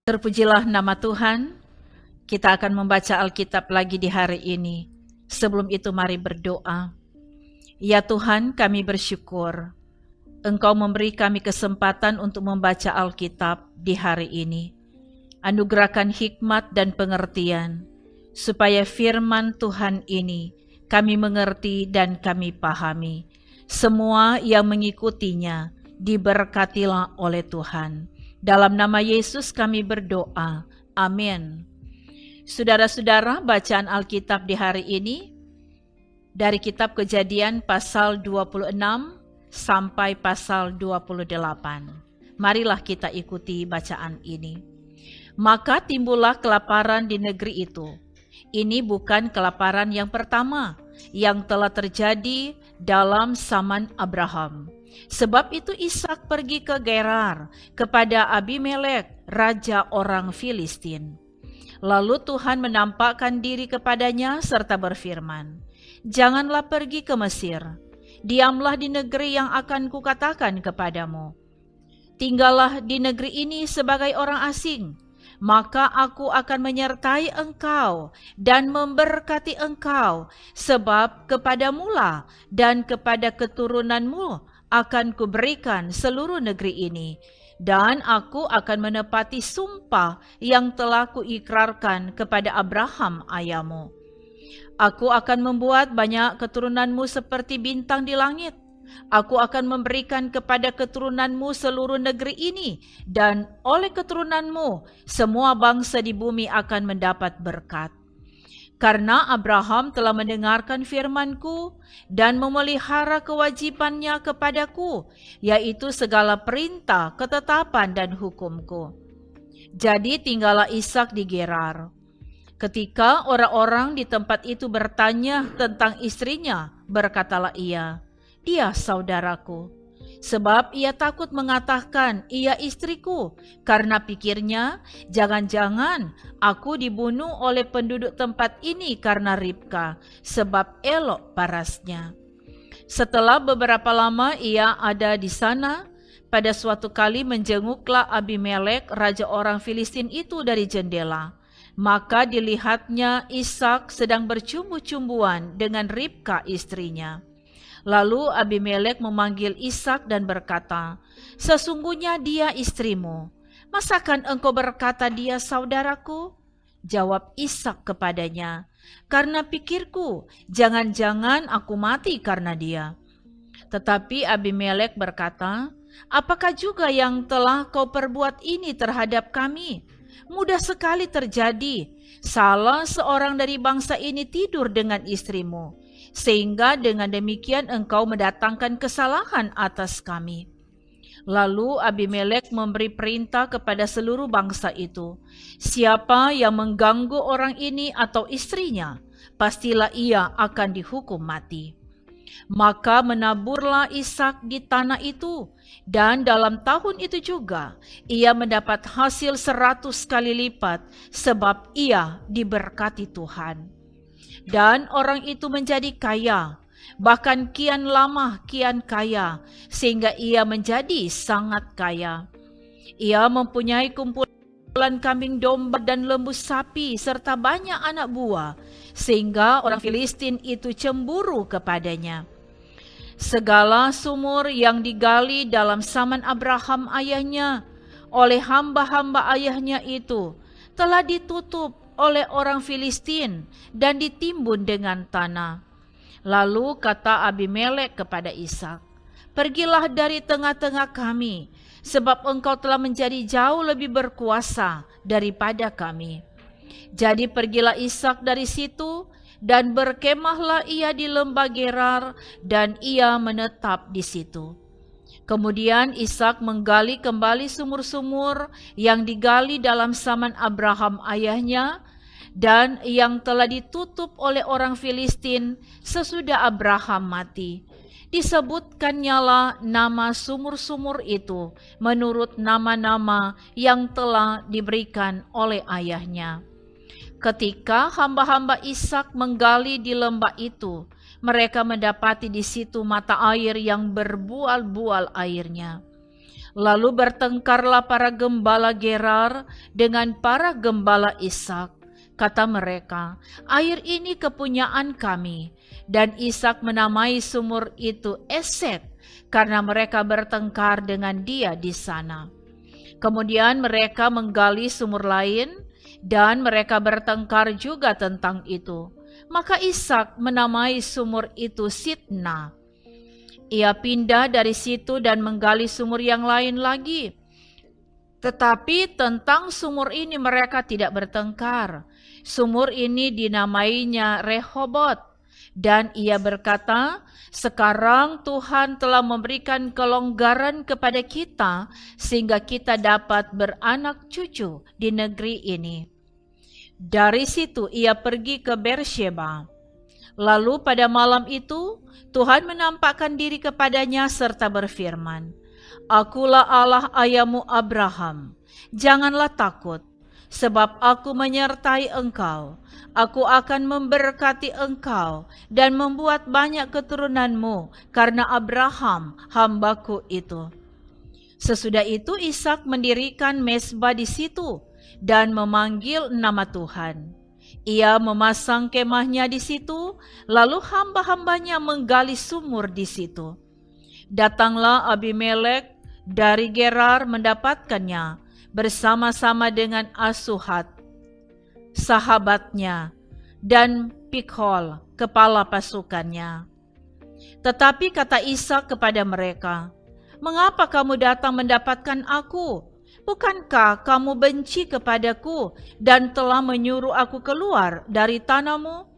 Terpujilah nama Tuhan. Kita akan membaca Alkitab lagi di hari ini. Sebelum itu mari berdoa. Ya Tuhan, kami bersyukur Engkau memberi kami kesempatan untuk membaca Alkitab di hari ini. Anugerahkan hikmat dan pengertian, supaya firman Tuhan ini kami mengerti dan kami pahami. Semua yang mengikutinya diberkatilah oleh Tuhan. Dalam nama Yesus kami berdoa. Amin. Saudara-saudara, bacaan Alkitab di hari ini dari kitab Kejadian pasal 26 sampai pasal 28. Marilah kita ikuti bacaan ini. Maka timbullah kelaparan di negeri itu. Ini bukan kelaparan yang pertama yang telah terjadi dalam zaman Abraham. Sebab itu Ishak pergi ke Gerar kepada Abimelek, raja orang Filistin. Lalu Tuhan menampakkan diri kepadanya serta berfirman, "Janganlah pergi ke Mesir, diamlah di negeri yang akan kukatakan kepadamu. Tinggallah di negeri ini sebagai orang asing, maka aku akan menyertai engkau dan memberkati engkau, sebab kepadamulah dan kepada keturunanmu akan kuberikan seluruh negeri ini, dan aku akan menepati sumpah yang telah kuikrarkan kepada Abraham ayahmu. Aku akan membuat banyak keturunanmu seperti bintang di langit. Aku akan memberikan kepada keturunanmu seluruh negeri ini, dan oleh keturunanmu semua bangsa di bumi akan mendapat berkat. Karena Abraham telah mendengarkan firman-Ku dan memelihara kewajibannya kepadaku, yaitu segala perintah, ketetapan, dan hukum-Ku. Jadi tinggallah Ishak di Gerar. Ketika orang-orang di tempat itu bertanya tentang istrinya, berkatalah ia, 'Dia saudaraku.' Sebab ia takut mengatakan, 'Ia istriku,' karena pikirnya, jangan-jangan aku dibunuh oleh penduduk tempat ini karena Ribka, sebab elok parasnya. Setelah beberapa lama ia ada di sana, pada suatu kali menjenguklah Abimelek, raja orang Filistin itu dari jendela. Maka dilihatnya Ishak sedang bercumbu-cumbuan dengan Ribka istrinya. Lalu Abimelek memanggil Ishak dan berkata, 'Sesungguhnya dia istrimu. Masakan engkau berkata dia saudaraku?' Jawab Ishak kepadanya, 'Karena pikirku, jangan-jangan aku mati karena dia.' Tetapi Abimelek berkata, 'Apakah juga yang telah kau perbuat ini terhadap kami? Mudah sekali terjadi, salah seorang dari bangsa ini tidur dengan istrimu, sehingga dengan demikian engkau mendatangkan kesalahan atas kami.' Lalu Abimelek memberi perintah kepada seluruh bangsa itu, 'Siapa yang mengganggu orang ini atau istrinya, pastilah ia akan dihukum mati.' Maka menaburlah Ishak di tanah itu, dan dalam tahun itu juga ia mendapat hasil 100 kali lipat, sebab ia diberkati Tuhan. Dan orang itu menjadi kaya, bahkan kian lama kian kaya, sehingga ia menjadi sangat kaya. Ia mempunyai kumpulan kambing domba dan lembu sapi, serta banyak anak buah, sehingga orang Filistin itu cemburu kepadanya. Segala sumur yang digali dalam zaman Abraham ayahnya oleh hamba-hamba ayahnya itu telah ditutup oleh orang Filistin dan ditimbun dengan tanah. Lalu kata Abimelek kepada Ishak, 'Pergilah dari tengah-tengah kami, sebab engkau telah menjadi jauh lebih berkuasa daripada kami.' Jadi pergilah Ishak dari situ, dan berkemahlah ia di lembah Gerar, dan ia menetap di situ. Kemudian Ishak menggali kembali sumur-sumur yang digali dalam zaman Abraham ayahnya, dan yang telah ditutup oleh orang Filistin sesudah Abraham mati. Disebutkannya nama sumur-sumur itu menurut nama-nama yang telah diberikan oleh ayahnya. Ketika hamba-hamba Ishak menggali di lembah itu, mereka mendapati di situ mata air yang berbual-bual airnya. Lalu bertengkarlah para gembala Gerar dengan para gembala Ishak. Kata mereka, air ini kepunyaan kami. Dan Ishak menamai sumur itu Esek, karena mereka bertengkar dengan dia di sana. Kemudian mereka menggali sumur lain, dan mereka bertengkar juga tentang itu. Maka Ishak menamai sumur itu Sitna. Ia pindah dari situ dan menggali sumur yang lain lagi. Tetapi tentang sumur ini mereka tidak bertengkar. Sumur ini dinamainya Rehobot. Dan ia berkata, sekarang Tuhan telah memberikan kelonggaran kepada kita sehingga kita dapat beranak cucu di negeri ini. Dari situ ia pergi ke Beersheba. Lalu pada malam itu Tuhan menampakkan diri kepadanya serta berfirman, Akulah Allah ayahmu Abraham, janganlah takut, sebab aku menyertai engkau. Aku akan memberkati engkau dan membuat banyak keturunanmu karena Abraham hambaku itu. Sesudah itu Ishak mendirikan mezbah di situ dan memanggil nama Tuhan. Ia memasang kemahnya di situ, lalu hamba-hambanya menggali sumur di situ. Datanglah Abimelek dari Gerar mendapatkannya bersama-sama dengan Asuhat, sahabatnya, dan Pikhol, kepala pasukannya. Tetapi kata Ishak kepada mereka, Mengapa kamu datang mendapatkan aku? Bukankah kamu benci kepadaku dan telah menyuruh aku keluar dari tanahmu?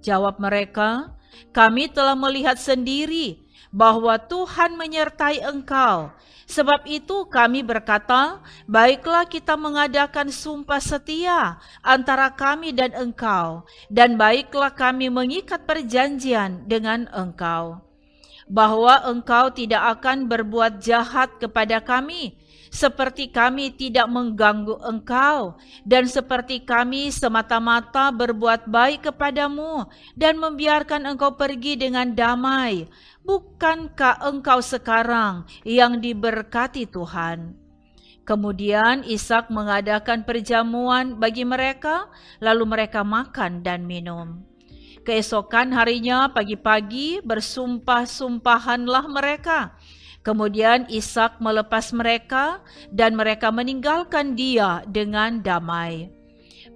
Jawab mereka, Kami telah melihat sendiri bahwa Tuhan menyertai engkau. Sebab itu kami berkata, baiklah kita mengadakan sumpah setia antara kami dan engkau, dan baiklah kami mengikat perjanjian dengan engkau, bahwa engkau tidak akan berbuat jahat kepada kami, seperti kami tidak mengganggu engkau, dan seperti kami semata-mata berbuat baik kepadamu, dan membiarkan engkau pergi dengan damai. Bukankah engkau sekarang yang diberkati Tuhan? Kemudian Ishak mengadakan perjamuan bagi mereka, lalu mereka makan dan minum. Keesokan harinya pagi-pagi bersumpah-sumpahanlah mereka. Kemudian Ishak melepas mereka dan mereka meninggalkan dia dengan damai.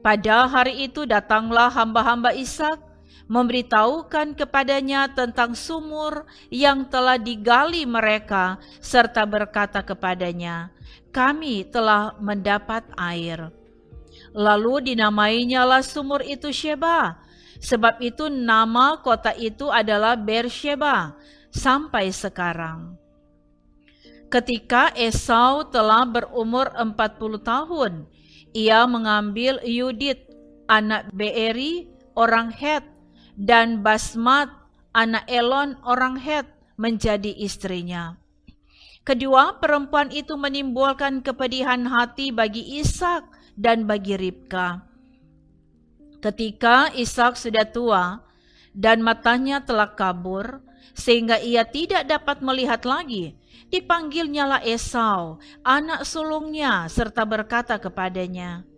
Pada hari itu datanglah hamba-hamba Ishak memberitahukan kepadanya tentang sumur yang telah digali mereka serta berkata kepadanya, Kami telah mendapat air. Lalu dinamainyalah sumur itu Sheba. Sebab itu nama kota itu adalah Beersheba sampai sekarang. Ketika Esau telah berumur 40 tahun, ia mengambil Yudit, anak Beeri, orang Het, dan Basmat, anak Elon, orang Het, menjadi istrinya. Kedua perempuan itu menimbulkan kepedihan hati bagi Ishak dan bagi Ribka. Ketika Ishak sudah tua dan matanya telah kabur, sehingga ia tidak dapat melihat lagi, dipanggilnyalah Esau, anak sulungnya, serta berkata kepadanya,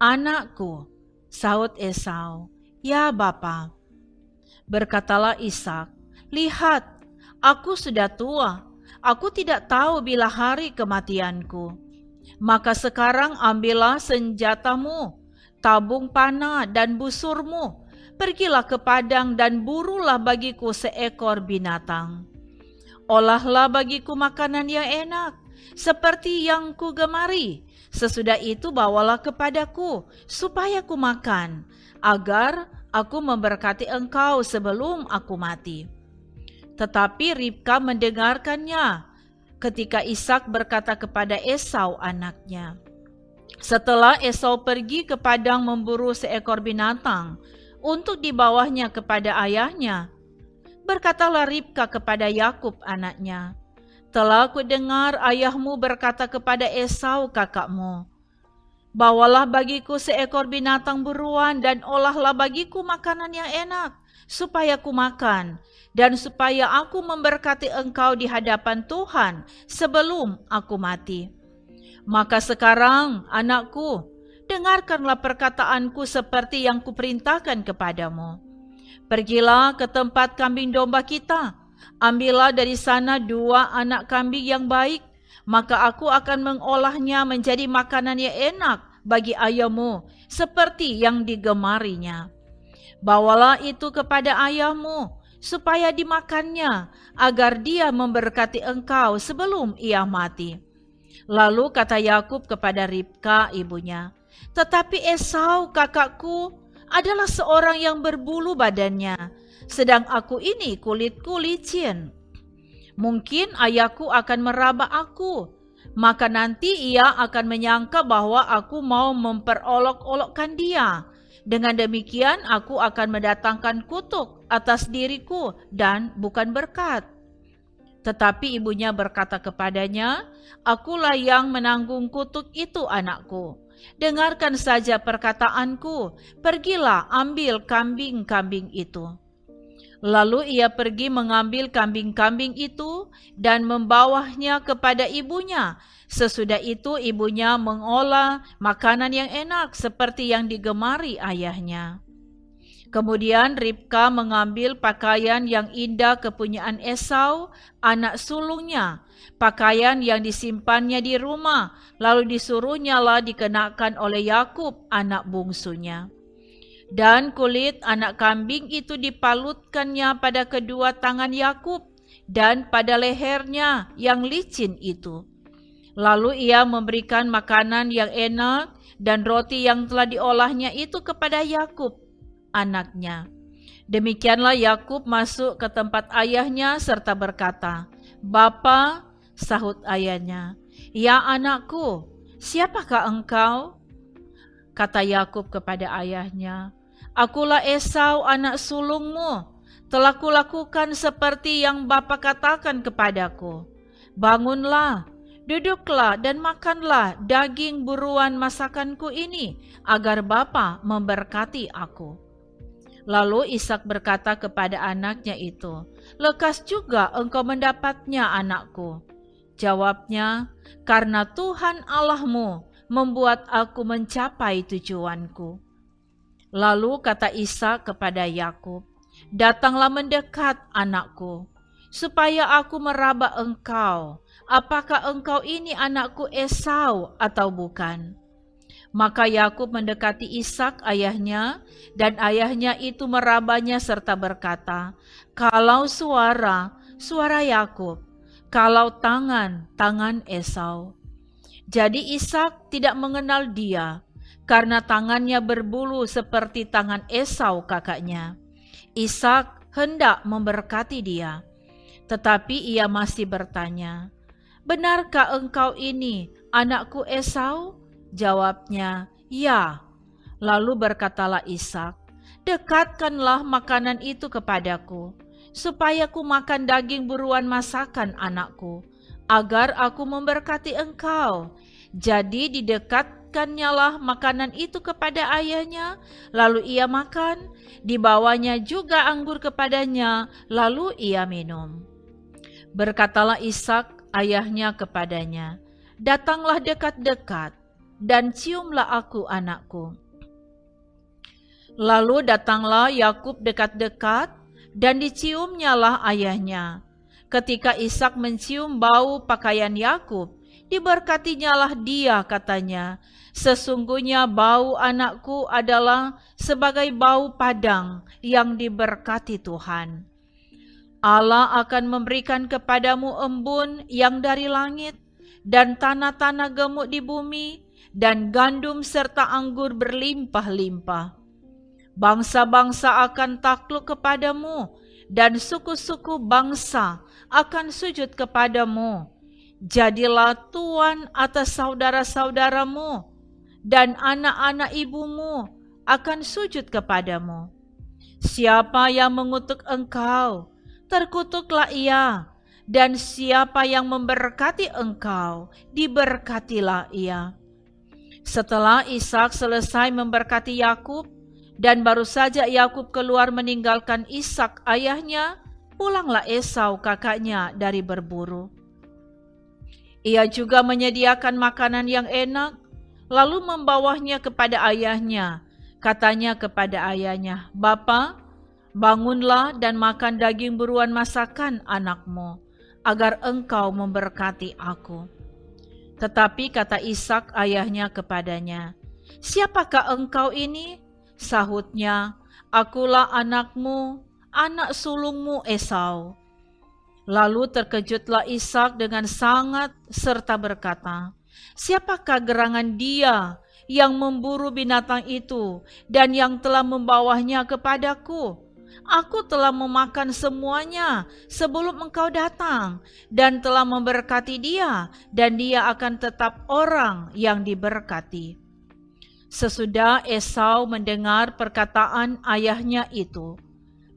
Anakku, sahut Esau, Ya Bapa. Berkatalah Ishak, Lihat, aku sudah tua, aku tidak tahu bila hari kematianku. Maka sekarang ambillah senjatamu, tabung panah dan busurmu, pergilah ke padang dan burulah bagiku seekor binatang. Olahlah bagiku makanan yang enak, seperti yang ku gemari. Sesudah itu bawalah kepadaku, supaya ku makan, agar aku memberkati engkau sebelum aku mati. Tetapi Ribka mendengarkannya, ketika Ishak berkata kepada Esau anaknya. Setelah Esau pergi ke padang memburu seekor binatang untuk dibawanya kepada ayahnya, berkatalah Ribka kepada Yakub anaknya, Telah ku dengar ayahmu berkata kepada Esau kakakmu, Bawalah bagiku seekor binatang buruan dan olahlah bagiku makanan yang enak, supaya ku makan, dan supaya aku memberkati engkau di hadapan Tuhan sebelum aku mati. Maka sekarang, anakku, dengarkanlah perkataanku seperti yang kuperintahkan kepadamu. Pergilah ke tempat kambing domba kita, ambillah dari sana 2 anak kambing yang baik, maka aku akan mengolahnya menjadi makanan yang enak bagi ayahmu, seperti yang digemarinya. Bawalah itu kepada ayahmu, supaya dimakannya, agar dia memberkati engkau sebelum ia mati. Lalu kata Yakub kepada Ribka ibunya, tetapi Esau kakakku adalah seorang yang berbulu badannya, sedang aku ini kulitku licin. Mungkin ayahku akan meraba aku, maka nanti ia akan menyangka bahwa aku mau memperolok-olokkan dia. Dengan demikian aku akan mendatangkan kutuk atas diriku dan bukan berkat. Tetapi ibunya berkata kepadanya, akulah yang menanggung kutuk itu, anakku. Dengarkan saja perkataanku, pergilah ambil kambing-kambing itu. Lalu ia pergi mengambil kambing-kambing itu dan membawanya kepada ibunya. Sesudah itu ibunya mengolah makanan yang enak seperti yang digemari ayahnya. Kemudian Ribka mengambil pakaian yang indah kepunyaan Esau, anak sulungnya, pakaian yang disimpannya di rumah, lalu disuruhnyalah dikenakan oleh Yakub, anak bungsunya. Dan kulit anak kambing itu dipalutkannya pada kedua tangan Yakub dan pada lehernya yang licin itu. Lalu ia memberikan makanan yang enak dan roti yang telah diolahnya itu kepada Yakub, anaknya. Demikianlah Yakub masuk ke tempat ayahnya serta berkata, "Bapa," sahut ayahnya, "Ya anakku, siapakah engkau?" Kata Yakub kepada ayahnya, "Akulah Esau anak sulungmu. Telah kulakukan seperti yang bapa katakan kepadaku. Bangunlah, duduklah dan makanlah daging buruan masakanku ini, agar bapa memberkati aku." Lalu Ishak berkata kepada anaknya itu, "Lekas juga engkau mendapatnya, anakku." Jawabnya, "Karena Tuhan Allahmu membuat aku mencapai tujuanku." Lalu kata Ishak kepada Yakub, "Datanglah mendekat, anakku, supaya aku meraba engkau. Apakah engkau ini anakku Esau atau bukan?" Maka Yakub mendekati Ishak ayahnya, dan ayahnya itu merabanya serta berkata, "Kalau suara, suara Yakub, kalau tangan, tangan Esau." Jadi Ishak tidak mengenal dia, karena tangannya berbulu seperti tangan Esau kakaknya. Ishak hendak memberkati dia, tetapi ia masih bertanya, "Benarkah engkau ini anakku Esau?" Jawabnya, "Ya." Lalu berkatalah Ishak, "Dekatkanlah makanan itu kepadaku, supaya ku makan daging buruan masakan anakku, agar aku memberkati engkau." Jadi didekatkannyalah makanan itu kepada ayahnya, lalu ia makan, dibawanya juga anggur kepadanya, lalu ia minum. Berkatalah Ishak ayahnya kepadanya, "Datanglah dekat-dekat, dan ciumlah aku, anakku." Lalu datanglah Yakub dekat-dekat, dan diciumnyalah ayahnya. Ketika Ishak mencium bau pakaian Yakub, diberkatinyalah dia, katanya, "Sesungguhnya bau anakku adalah sebagai bau padang yang diberkati Tuhan. Allah akan memberikan kepadamu embun yang dari langit, dan tanah-tanah gemuk di bumi, dan gandum serta anggur berlimpah-limpah. Bangsa-bangsa akan takluk kepadamu, dan suku-suku bangsa akan sujud kepadamu. Jadilah tuan atas saudara-saudaramu, dan anak-anak ibumu akan sujud kepadamu. Siapa yang mengutuk engkau, terkutuklah ia, dan siapa yang memberkati engkau, diberkatilah ia." Setelah Ishak selesai memberkati Yakub, dan baru saja Yakub keluar meninggalkan Ishak ayahnya, pulanglah Esau kakaknya dari berburu. Ia juga menyediakan makanan yang enak, lalu membawanya kepada ayahnya. Katanya kepada ayahnya, "Bapa, bangunlah dan makan daging buruan masakan anakmu, agar engkau memberkati aku." Tetapi kata Ishak ayahnya kepadanya, "Siapakah engkau ini?" Sahutnya, "Akulah anakmu, anak sulungmu Esau." Lalu terkejutlah Ishak dengan sangat serta berkata, "Siapakah gerangan dia yang memburu binatang itu dan yang telah membawanya kepadaku? Aku telah memakan semuanya sebelum engkau datang dan telah memberkati dia, dan dia akan tetap orang yang diberkati." Sesudah Esau mendengar perkataan ayahnya itu,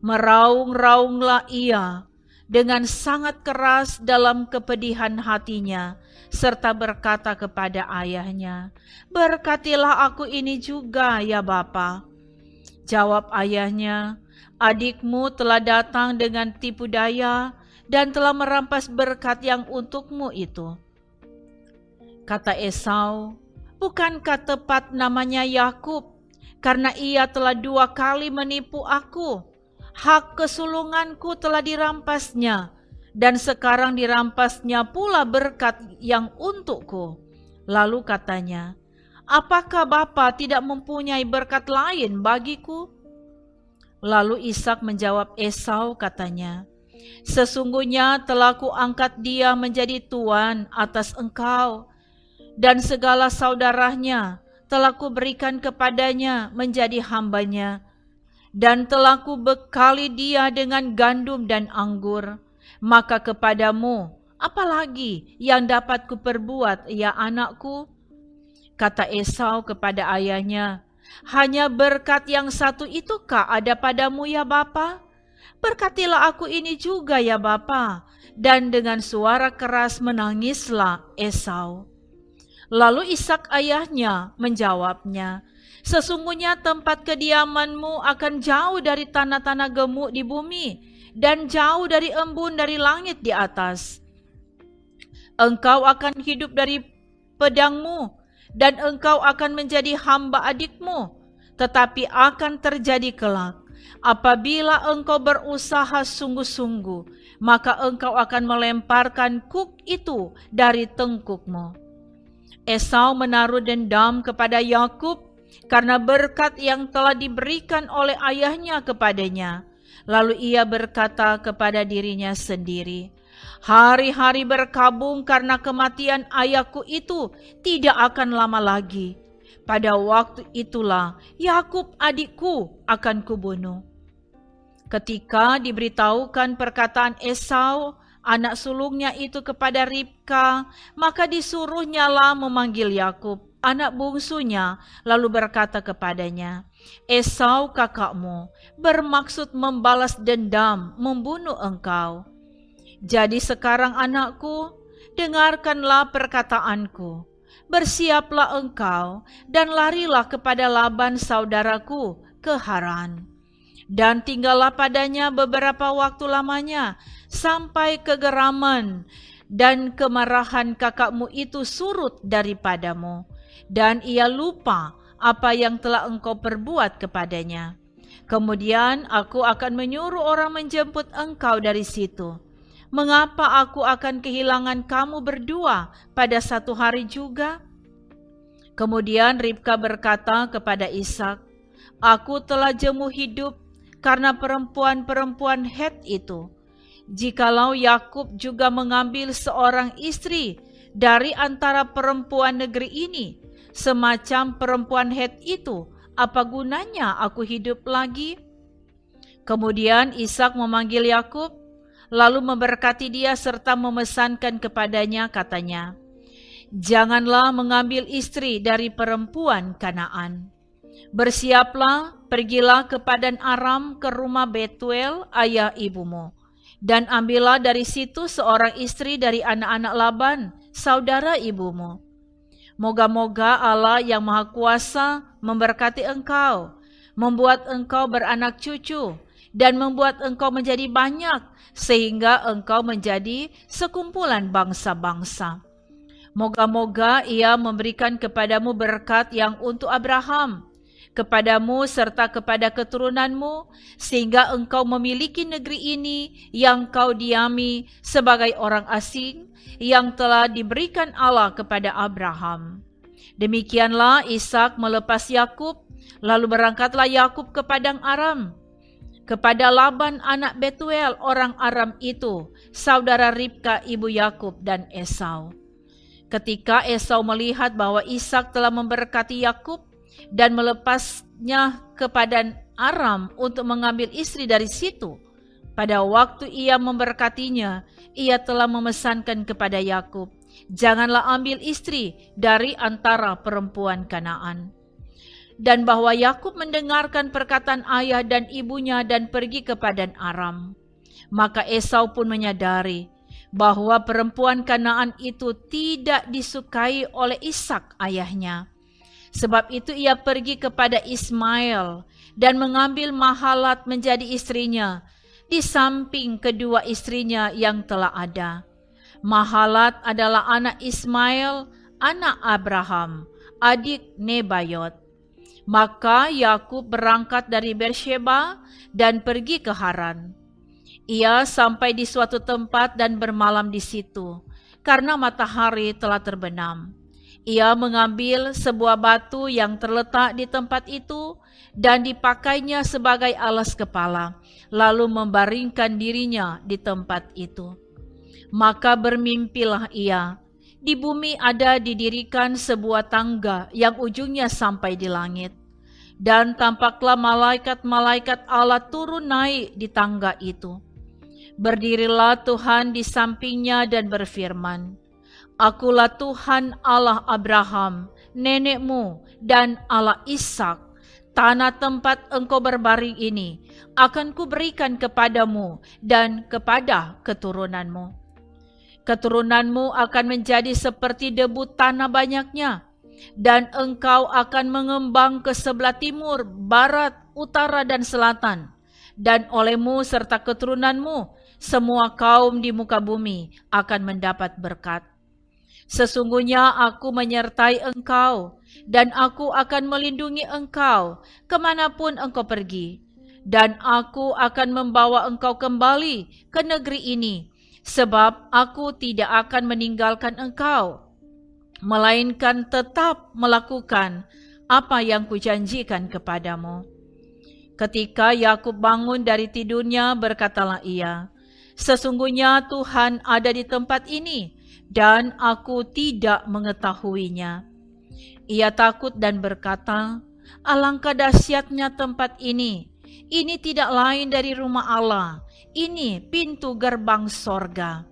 meraung-raunglah ia dengan sangat keras dalam kepedihan hatinya, serta berkata kepada ayahnya, "Berkatilah aku ini juga, ya Bapa." Jawab ayahnya, "Adikmu telah datang dengan tipu daya dan telah merampas berkat yang untukmu itu." Kata Esau, "Bukankah tepat namanya Yakub? Karena ia telah 2 kali menipu aku. Hak kesulunganku telah dirampasnya, dan sekarang dirampasnya pula berkat yang untukku." Lalu katanya, "Apakah Bapa tidak mempunyai berkat lain bagiku?" Lalu Ishak menjawab Esau katanya, "Sesungguhnya telah kuangkat dia menjadi tuan atas engkau, dan segala saudaranya telah kuberikan kepadanya menjadi hambanya, dan telah kubekali dia dengan gandum dan anggur. Maka kepadamu, apalagi yang dapat kuperbuat, ya anakku?" Kata Esau kepada ayahnya, "Hanya berkat yang satu itukah ada padamu, ya Bapa? Berkatilah aku ini juga, ya Bapa." Dan dengan suara keras menangislah Esau. Lalu Ishak ayahnya menjawabnya, "Sesungguhnya tempat kediamanmu akan jauh dari tanah-tanah gemuk di bumi, dan jauh dari embun dari langit di atas. Engkau akan hidup dari pedangmu, dan engkau akan menjadi hamba adikmu. Tetapi akan terjadi kelak, apabila engkau berusaha sungguh-sungguh, maka engkau akan melemparkan kuk itu dari tengkukmu." Esau menaruh dendam kepada Yakub karena berkat yang telah diberikan oleh ayahnya kepadanya. Lalu ia berkata kepada dirinya sendiri, "Hari-hari berkabung karena kematian ayahku itu tidak akan lama lagi. Pada waktu itulah Yakub adikku akan kubunuh." Ketika diberitahukan perkataan Esau, anak sulungnya itu kepada Ribka, maka disuruhnyalah memanggil Yakub, anak bungsunya, lalu berkata kepadanya, "Esau kakakmu bermaksud membalas dendam, membunuh engkau. Jadi sekarang anakku, dengarkanlah perkataanku. Bersiaplah engkau dan larilah kepada Laban saudaraku ke Haran, dan tinggallah padanya beberapa waktu lamanya, sampai kegeraman dan kemarahan kakakmu itu surut daripadamu, dan ia lupa apa yang telah engkau perbuat kepadanya. Kemudian aku akan menyuruh orang menjemput engkau dari situ. Mengapa aku akan kehilangan kamu berdua pada satu hari juga?" Kemudian Ribka berkata kepada Ishak, "Aku telah jemu hidup karena perempuan-perempuan Het itu. Jikalau Yakub juga mengambil seorang istri dari antara perempuan negeri ini, semacam perempuan Het itu, apa gunanya aku hidup lagi?" Kemudian Ishak memanggil Yakub, lalu memberkati dia serta memesankan kepadanya, katanya, "Janganlah mengambil istri dari perempuan Kanaan. Bersiaplah, pergilah ke Padan Aram ke rumah Betuel ayah ibumu, dan ambillah dari situ seorang istri dari anak-anak Laban saudara ibumu. Moga-moga Allah yang Maha Kuasa memberkati engkau, membuat engkau beranak cucu, dan membuat engkau menjadi banyak, sehingga engkau menjadi sekumpulan bangsa-bangsa. Moga-moga Ia memberikan kepadamu berkat yang untuk Abraham, kepadamu serta kepada keturunanmu, sehingga engkau memiliki negeri ini yang kau diami sebagai orang asing, yang telah diberikan Allah kepada Abraham. Demikianlah Ishak melepas Yakub, lalu berangkatlah Yakub ke padang Aram, kepada Laban anak Betuel orang Aram itu, saudara Ribka ibu Yakub dan Esau. Ketika Esau melihat bahwa Ishak telah memberkati Yakub dan melepasnya ke padang Aram untuk mengambil istri dari situ, pada waktu ia memberkatinya, ia telah memesankan kepada Yakub, "Janganlah ambil istri dari antara perempuan Kanaan." Dan bahwa Yakub mendengarkan perkataan ayah dan ibunya dan pergi ke padang Aram. Maka Esau pun menyadari bahwa perempuan Kanaan itu tidak disukai oleh Ishak ayahnya. Sebab itu ia pergi kepada Ismail dan mengambil Mahalat menjadi istrinya, di samping kedua istrinya yang telah ada. Mahalat adalah anak Ismail, anak Abraham, adik Nebayot. Maka Yakub berangkat dari Beersheba dan pergi ke Haran. Ia sampai di suatu tempat dan bermalam di situ, karena matahari telah terbenam. Ia mengambil sebuah batu yang terletak di tempat itu dan dipakainya sebagai alas kepala, lalu membaringkan dirinya di tempat itu. Maka bermimpilah ia, di bumi ada didirikan sebuah tangga yang ujungnya sampai di langit. Dan tampaklah malaikat-malaikat Allah turun naik di tangga itu. Berdirilah Tuhan di sampingnya dan berfirman, "Akulah Tuhan Allah Abraham, nenekmu, dan Allah Ishak. Tanah tempat engkau berbaring ini akan kuberikan kepadamu dan kepada keturunanmu. Keturunanmu akan menjadi seperti debu tanah banyaknya, dan engkau akan mengembang ke sebelah timur, barat, utara, dan selatan. Dan olehmu serta keturunanmu, semua kaum di muka bumi akan mendapat berkat. Sesungguhnya aku menyertai engkau, dan aku akan melindungi engkau kemanapun engkau pergi. Dan aku akan membawa engkau kembali ke negeri ini, sebab aku tidak akan meninggalkan engkau, melainkan tetap melakukan apa yang kujanjikan kepadamu." Ketika Yakub bangun dari tidurnya, berkatalah ia, "Sesungguhnya Tuhan ada di tempat ini, dan aku tidak mengetahuinya." Ia takut dan berkata, "Alangkah dahsyatnya tempat ini. Ini tidak lain dari rumah Allah. Ini pintu gerbang sorga."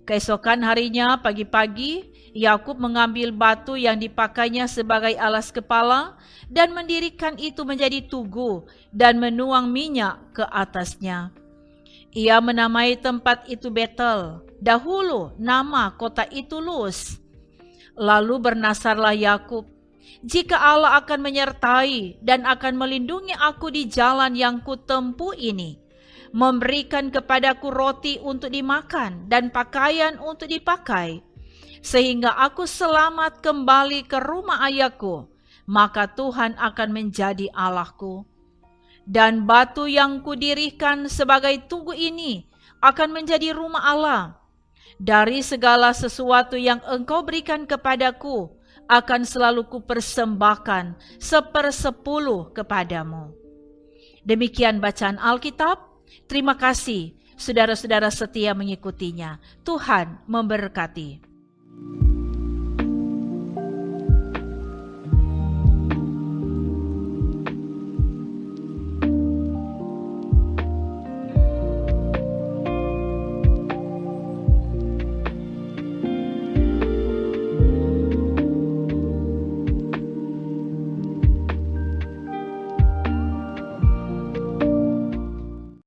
Keesokan harinya pagi-pagi, Yakub mengambil batu yang dipakainya sebagai alas kepala dan mendirikan itu menjadi tugu dan menuang minyak ke atasnya. Ia menamai tempat itu Betel. Dahulu nama kota itu Luz. Lalu bernasarlah Yakub, "Jika Allah akan menyertai dan akan melindungi aku di jalan yang kutempuh ini, memberikan kepadaku roti untuk dimakan dan pakaian untuk dipakai, sehingga aku selamat kembali ke rumah ayahku, maka Tuhan akan menjadi Allahku. Dan batu yang kudirikan sebagai tugu ini akan menjadi rumah Allah. Dari segala sesuatu yang engkau berikan kepadaku, akan selalu kupersembahkan 1/10 kepadamu." Demikian bacaan Alkitab. Terima kasih saudara-saudara setia mengikutinya. Tuhan memberkati.